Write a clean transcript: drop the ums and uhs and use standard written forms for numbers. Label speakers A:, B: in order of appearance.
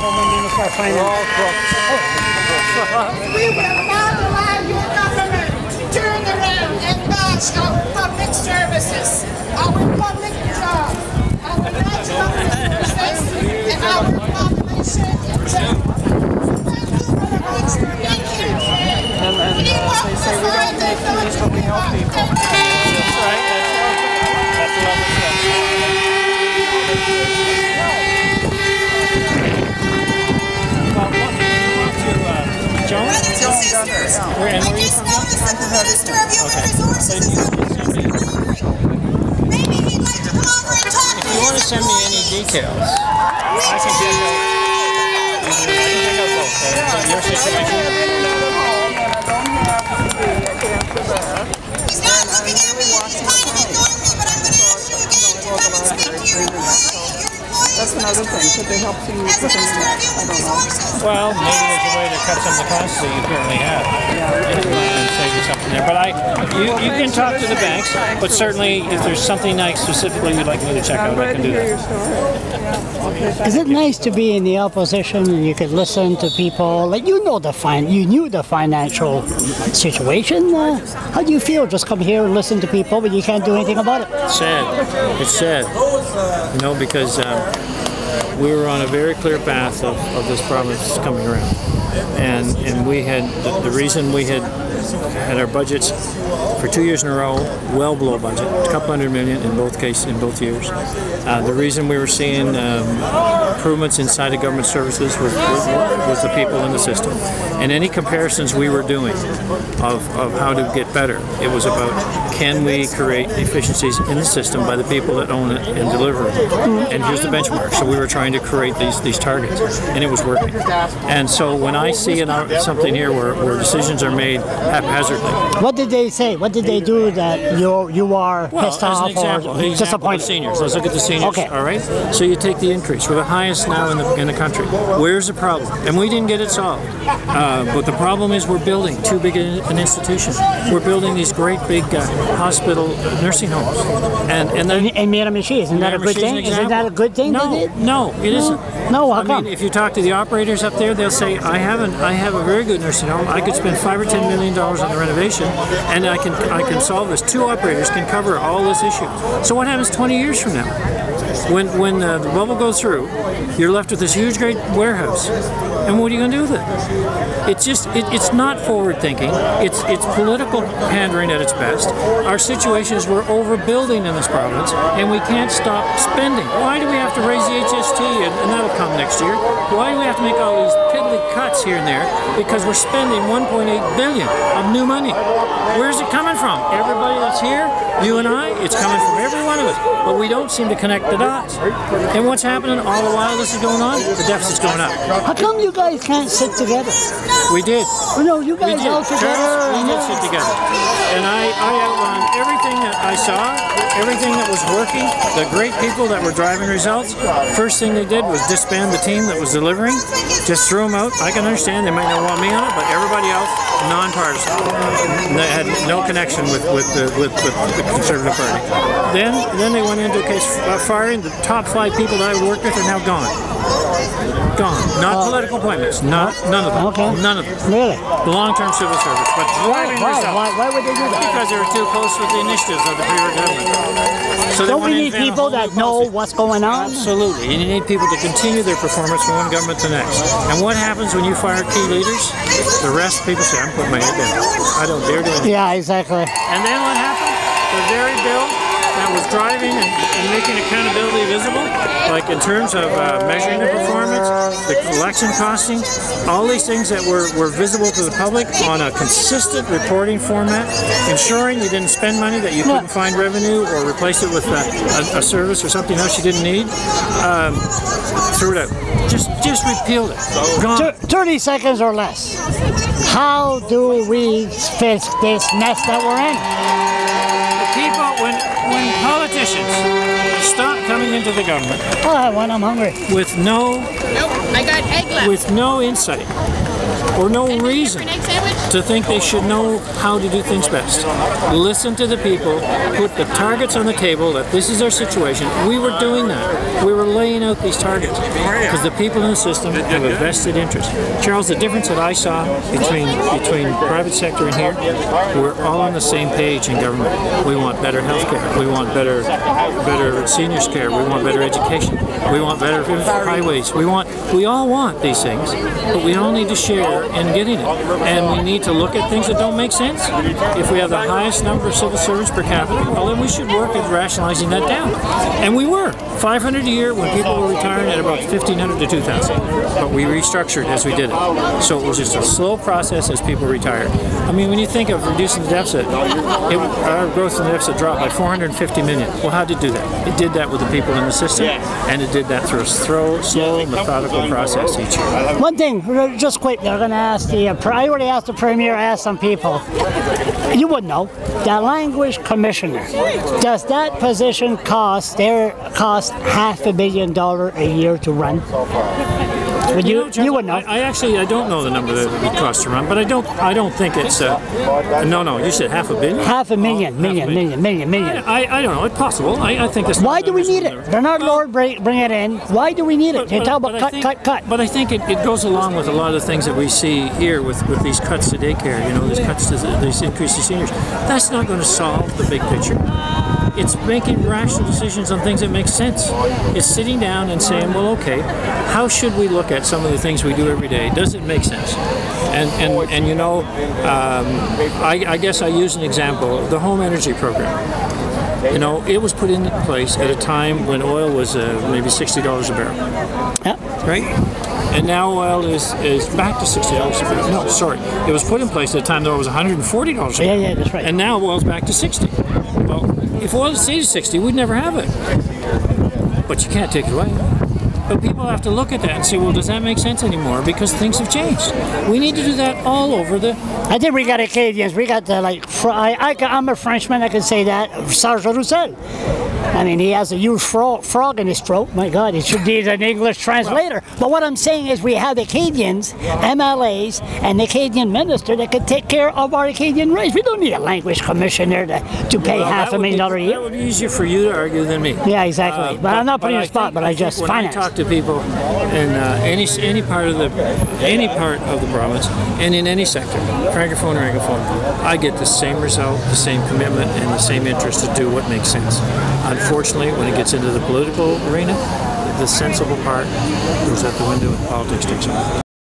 A: We will not allow your government to turn around and bash our public services, our public jobs, our national resources, and our population in general. Thank you very much for being here today. We want to find the village of Iraq.
B: That's right. That's lovely stuff.
A: Brothers and sisters, I just noticed that the Minister of Human Resources is maybe he'd like to come over and talk to
B: If you want to send me any details, I can check out both. Your situation.
A: He's not looking at me, he's kind of ignoring me, but I'm going to ask you again to come and speak to your employees.
C: That's another thing. Could they help you with
A: As Minister of Human Resources.
B: Well, maybe there's a way to cut some of the costs that you currently have. And save you something there. But you can talk to the banks, but certainly if there's something nice specifically you'd like me to check out, I can do that.
D: Is it nice to be in the opposition and you could listen to people? Like you knew the financial situation. How do you feel? Just come here and listen to people, but you can't do anything about it.
B: It's sad. It's sad. You know, because we were on a very clear path of this province coming around, and we had the reason we had our budgets for 2 years in a row well below budget, a couple $100 million in both cases in both years. The reason we were seeing improvements inside of government services was the people in the system, and any comparisons we were doing of how to get better, it was about can we create efficiencies in the system by the people that own it and deliver it, and here's the benchmark. So we were trying to create these targets, and it was working. And so when I see something here where decisions are made haphazardly.
D: What did they say? What did they do that you are pissed off or disappointed?
B: Seniors. Let's look at the seniors.
D: Okay.
B: All right. So you take the increase. We're the highest now in the country. Where's the problem? And we didn't get it solved. But the problem is we're building too big an institution. We're building these great big hospital nursing homes. And
D: Miramichi, isn't that a good thing? Isn't that a good thing?
B: No, it isn't.
D: No, how come?
B: I mean, if you talk to the operators up there, they'll say, I have a very good nursing home. I could spend $5 or $10 million on the renovation, and I can solve this. 2 operators can cover all this issue. So what happens 20 years from now? When the bubble goes through, you're left with this huge, great warehouse. And what are you going to do with it? It's not forward thinking. It's political pandering at its best. Our situation is we're overbuilding in this province, and we can't stop spending. Why do we have to raise the HST, and that'll come next year? Why do we have to make all these piddly cuts here and there? Because we're spending $1.8 billion of new money. Where's it coming from? Everybody that's here, you and I, it's coming from every one of us. But we don't seem to connect the dots. And what's happening all the while this is going on? The deficit's going up.
D: How come you guys can't sit together?
B: We did.
D: Oh, no, you guys all together.
B: Charles, we did sit together. And I outlined everything that I saw, everything that was working, the great people that were driving results. First thing they did was disband the team that was delivering. Just threw them out. I can understand they might not want me on it, but everybody else, nonpartisan. They had no connection with the Conservative Party. Then they went into a case firing. The top 5 people that I worked with are now gone. Gone. Not political appointments. None of them.
D: Okay.
B: None of them.
D: Really?
B: The long-term civil service. But driving results.
D: Why would they do that?
B: Because they were too close with the initiatives of the previous government. So
D: don't we need people that know what's going on?
B: Absolutely. And you need people to continue their performance from one government to the next. And what happens when you fire key leaders? The rest people say, I'm putting my head down. I don't dare do anything.
D: Yeah, exactly.
B: And then what happened? The very bill that was driving and making accountability visible, like in terms of measuring the performance, the election costing, all these things that were visible to the public on a consistent reporting format, ensuring you didn't spend money that you couldn't find revenue or replace it with a service or something else you didn't need. Threw it out. Just repealed it. Gone.
D: 30 seconds or less. How do we fix this mess that we're in?
B: People, when politicians stop coming into the government,
D: I'll have one. I'm hungry.
B: With no,
A: I got egg left.
B: With no insight or no reason to think they should know how to do things best. Listen to the people, put the targets on the table that this is our situation. We were doing that. We were laying out these targets because the people in the system have a vested interest. Charles, the difference that I saw between private sector and here, we're all on the same page in government. We want better health care. We want better seniors care. We want better education. We want better highways. We all want these things, but we all need to share in getting it. And we need to look at things that don't make sense. If we have the highest number of civil servants per capita, well, then we should work at rationalizing that down. And we were 500 a year when people were retiring at about 1,500 to 2,000. But we restructured as we did it. So it was just a slow process as people retired. I mean, when you think of reducing the deficit, our growth in the deficit dropped by 450 million. Well, how did it do that? It did that with the people in the system, and it did that through a slow, methodical process each year.
D: One thing, just quickly, I'm going to ask I already asked the Premier, asked some people. You would know, the language commissioner, does that position cost $500 million a year to run? You would know.
B: I don't know the number that it would cost to run, but I don't think it's no. You said $500 million.
D: $500,000.
B: I don't know. It's possible. I think this.
D: Why do we need it? Bernard Lord, bring it in. Why do we need it? You talk about cut.
B: But I think it goes along with a lot of the things that we see here with these cuts to daycare. You know, these cuts to these increases to seniors. That's not going to solve the big picture. It's making rational decisions on things that make sense. It's sitting down and saying, well, okay, how should we look at some of the things we do every day? Does it make sense? And you know, I guess I use an example, the home energy program. You know, it was put in place at a time when oil was maybe $60 a barrel.
D: Yeah.
B: Right? And now oil is back to $60 a barrel. No, sorry. It was put in place at a time that oil was $140 a barrel.
D: Yeah, that's right.
B: And now oil's back to 60. Well, if oil stayed at 60, we'd never have it. But you can't take it away. But people have to look at that and say, well, does that make sense anymore? Because things have changed. We need to do that all over the...
D: I think we got Acadians. We got I'm a Frenchman, I can say that. Serge Roussel. I mean, he has a huge frog in his throat. My God, it should need an English translator. But what I'm saying is we have Acadians, MLAs, and the Acadian minister that could take care of our Acadian race. We don't need a language commissioner to pay $500,000 a year.
B: That would be easier for you to argue than me.
D: Yeah, exactly. But I'm not putting you on the spot, but I just finance.
B: When I talk to people in any part of the province and in any sector, francophone or anglophone, I get the same result, the same commitment, and the same interest to do what makes sense. Unfortunately, when it gets into the political arena, the sensible part goes out the window and politics takes over.